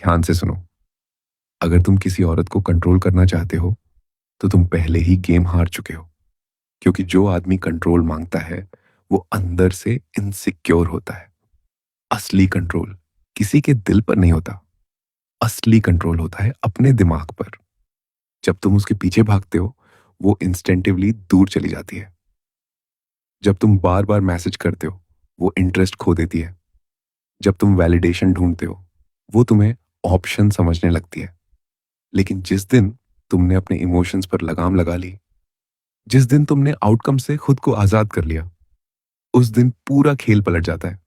ध्यान से सुनो। अगर तुम किसी औरत को कंट्रोल करना चाहते हो तो तुम पहले ही गेम हार चुके हो, क्योंकि जो आदमी कंट्रोल मांगता है वो अंदर से इनसिक्योर होता है। असली कंट्रोल किसी के दिल पर नहीं होता, असली कंट्रोल होता है अपने दिमाग पर। जब तुम उसके पीछे भागते हो वो इंस्टेंटिवली दूर चली जाती है। जब तुम बार बार मैसेज करते हो वो इंटरेस्ट खो देती है। जब तुम वैलिडेशन ढूंढते हो वो तुम्हें ऑप्शन समझने लगती है। लेकिन जिस दिन तुमने अपने इमोशंस पर लगाम लगा ली, जिस दिन तुमने आउटकम से खुद को आजाद कर लिया, उस दिन पूरा खेल पलट जाता है।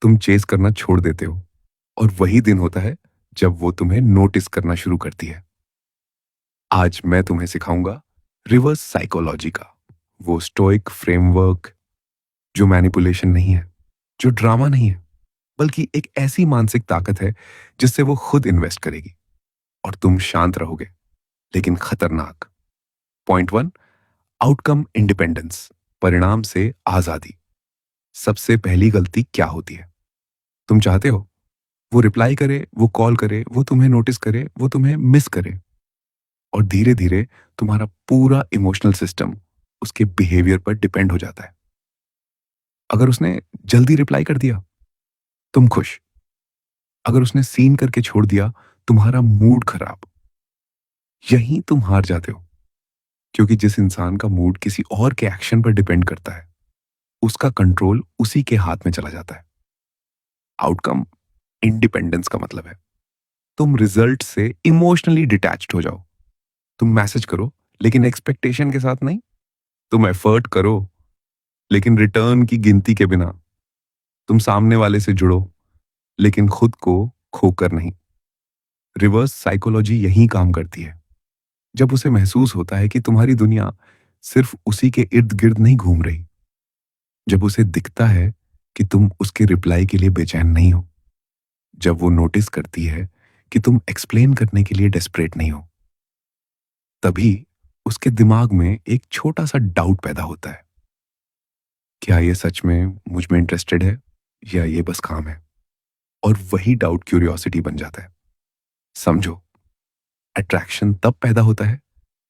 तुम चेस करना छोड़ देते हो और वही दिन होता है जब वो तुम्हें नोटिस करना शुरू करती है। आज मैं तुम्हें सिखाऊंगा रिवर्स साइकोलॉजी का वो स्टोइक फ्रेमवर्क जो मैनिपुलेशन नहीं है, जो ड्रामा नहीं है, बल्कि एक ऐसी मानसिक ताकत है जिससे वो खुद इन्वेस्ट करेगी और तुम शांत रहोगे, लेकिन खतरनाक। पॉइंट वन, आउटकम इंडिपेंडेंस, परिणाम से आजादी। सबसे पहली गलती क्या होती है? तुम चाहते हो वो रिप्लाई करे, वो कॉल करे, वो तुम्हें नोटिस करे, वो तुम्हें मिस करे, और धीरे धीरे तुम्हारा पूरा इमोशनल सिस्टम उसके बिहेवियर पर डिपेंड हो जाता है। अगर उसने जल्दी रिप्लाई कर दिया, तुम खुश। अगर उसने सीन करके छोड़ दिया, तुम्हारा मूड खराब। यहीं तुम हार जाते हो, क्योंकि जिस इंसान का मूड किसी और के एक्शन पर डिपेंड करता है उसका कंट्रोल उसी के हाथ में चला जाता है। आउटकम इंडिपेंडेंस का मतलब है तुम रिजल्ट से इमोशनली डिटैच्ड हो जाओ। तुम मैसेज करो लेकिन एक्सपेक्टेशन के साथ नहीं। तुम एफर्ट करो लेकिन रिटर्न की गिनती के बिना। तुम सामने वाले से जुड़ो लेकिन खुद को खोकर नहीं। रिवर्स साइकोलॉजी यही काम करती है। जब उसे महसूस होता है कि तुम्हारी दुनिया सिर्फ उसी के इर्द गिर्द नहीं घूम रही, जब उसे दिखता है कि तुम उसके रिप्लाई के लिए बेचैन नहीं हो, जब वो नोटिस करती है कि तुम एक्सप्लेन करने के लिए डेस्परेट नहीं हो, तभी उसके दिमाग में एक छोटा सा डाउट पैदा होता है। क्या ये सच में मुझ में इंटरेस्टेड है या ये बस काम है? और वही डाउट क्यूरियोसिटी बन जाता है। समझो, अट्रैक्शन तब पैदा होता है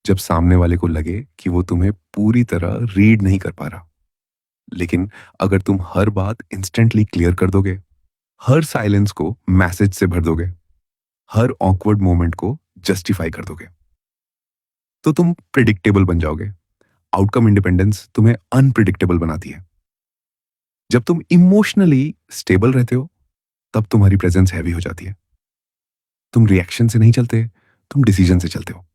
जब सामने वाले को लगे कि वो तुम्हें पूरी तरह रीड नहीं कर पा रहा। लेकिन अगर तुम हर बात इंस्टेंटली क्लियर कर दोगे, हर साइलेंस को मैसेज से भर दोगे, हर ऑकवर्ड मोमेंट को जस्टिफाई कर दोगे, तो तुम प्रिडिक्टेबल बन जाओगे। आउटकम इंडिपेंडेंस तुम्हें अनप्रिडिक्टेबल बनाती है। जब तुम इमोशनली स्टेबल रहते हो तब तुम्हारी प्रेजेंस हैवी हो जाती है। तुम रिएक्शन से नहीं चलते, तुम डिसीजन से चलते हो।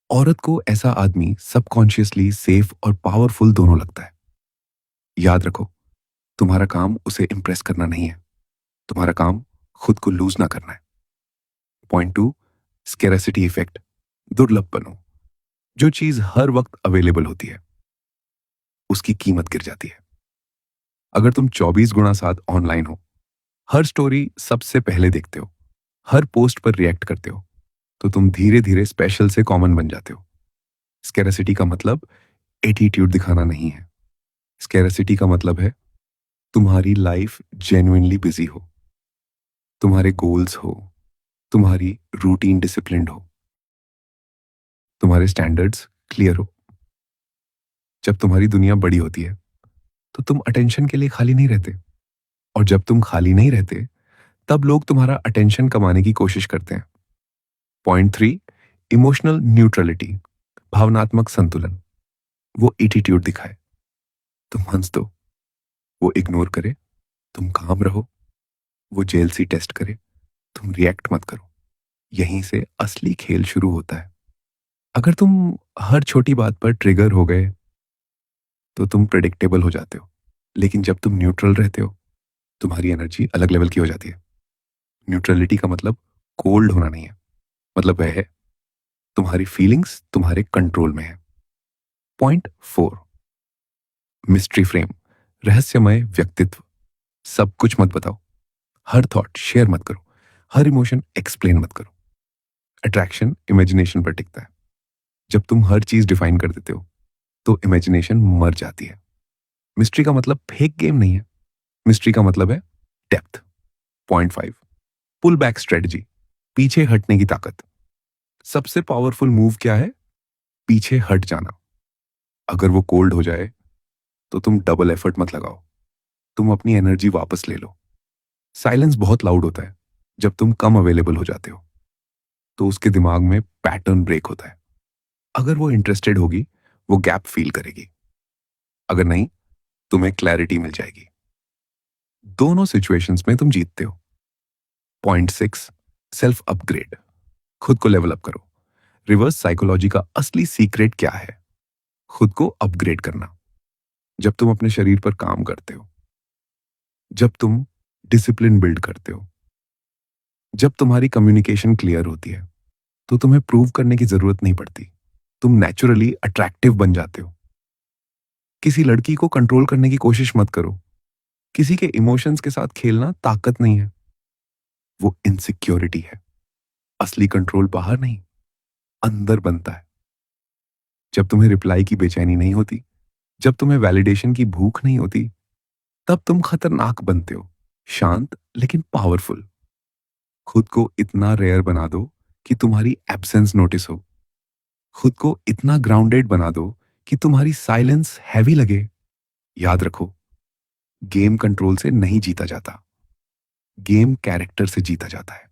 औरत को ऐसा आदमी सबकॉन्शियसली सेफ और पावरफुल दोनों लगता है। याद रखो, तुम्हारा काम उसे इंप्रेस करना नहीं है, तुम्हारा काम खुद को लूज ना करना है। पॉइंट टू, स्केरेसिटी इफेक्ट, दुर्लभ बनो। जो चीज हर वक्त अवेलेबल होती है उसकी कीमत गिर जाती है। अगर तुम 24x7 ऑनलाइन हो, हर स्टोरी सबसे पहले देखते हो, हर पोस्ट पर रिएक्ट करते हो, तो तुम धीरे धीरे स्पेशल से कॉमन बन जाते हो। स्केरेसिटी का मतलब एटीट्यूड दिखाना नहीं है। स्केरेसिटी का मतलब है तुम्हारी लाइफ जेन्युइनली बिजी हो, तुम्हारे गोल्स हो, तुम्हारी रूटीन डिसिप्लिन्ड हो, तुम्हारे स्टैंडर्ड्स क्लियर हो। जब तुम्हारी दुनिया बड़ी होती है तो तुम अटेंशन के लिए खाली नहीं रहते, और जब तुम खाली नहीं रहते तब लोग तुम्हारा अटेंशन कमाने की कोशिश करते हैं। पॉइंट थ्री, इमोशनल न्यूट्रलिटी, भावनात्मक संतुलन। वो एटीट्यूड दिखाए, तुम हंस दो, वो इग्नोर करे, तुम काम रहो, वो जेलसी टेस्ट करे, तुम रिएक्ट मत करो। यहीं से असली खेल शुरू होता है। अगर तुम हर छोटी बात पर ट्रिगर हो गए तो तुम प्रेडिक्टेबल हो जाते हो। लेकिन जब तुम न्यूट्रल रहते हो तुम्हारी एनर्जी अलग लेवल की हो जाती है। न्यूट्रलिटी का मतलब कोल्ड होना नहीं है, मतलब वह है तुम्हारी फीलिंग्स तुम्हारे कंट्रोल में है। पॉइंट फोर, मिस्ट्री फ्रेम, रहस्यमय व्यक्तित्व। सब कुछ मत बताओ, हर थॉट शेयर मत करो, हर इमोशन एक्सप्लेन मत करो। अट्रैक्शन इमेजिनेशन पर टिकता है। जब तुम हर चीज डिफाइन कर देते हो तो इमेजिनेशन मर जाती है। मिस्ट्री का मतलब फेक गेम नहीं है, मिस्ट्री का मतलब है depth. Point five, pull back strategy, पीछे हटने की ताकत। सबसे पावरफुल मूव क्या है? पीछे हट जाना। अगर वो कोल्ड हो जाए तो तुम डबल एफर्ट मत लगाओ, तुम अपनी एनर्जी वापस ले लो। साइलेंस बहुत लाउड होता है। जब तुम कम अवेलेबल हो जाते हो तो उसके दिमाग में पैटर्न ब्रेक होता है। अगर वो इंटरेस्टेड होगी, वो गैप फील करेगी। अगर नहीं, तुम्हें क्लैरिटी मिल जाएगी। दोनों सिचुएशंस में तुम जीतते हो। Point 6, self upgrade. खुद को लेवल अप करो। रिवर्स साइकोलॉजी का असली सीक्रेट क्या है? खुद को अपग्रेड करना। जब तुम अपने शरीर पर काम करते हो, जब तुम डिसिप्लिन बिल्ड करते हो, जब तुम्हारी कम्युनिकेशन क्लियर होती है, तो तुम्हें प्रूव करने की जरूरत नहीं पड़ती। तुम नेचुरली अट्रैक्टिव बन जाते हो। किसी लड़की को कंट्रोल करने की कोशिश मत करो। किसी के इमोशंस के साथ खेलना ताकत नहीं है, वो इनसिक्योरिटी है। असली कंट्रोल बाहर नहीं, अंदर बनता है। जब तुम्हें रिप्लाई की बेचैनी नहीं होती, जब तुम्हें वैलिडेशन की भूख नहीं होती, तब तुम खतरनाक बनते हो। शांत लेकिन पावरफुल। खुद को इतना रेयर बना दो कि तुम्हारी एब्सेंस नोटिस हो। खुद को इतना ग्राउंडेड बना दो कि तुम्हारी साइलेंस हैवी लगे। याद रखो, गेम कंट्रोल से नहीं जीता जाता, गेम कैरेक्टर से जीता जाता है।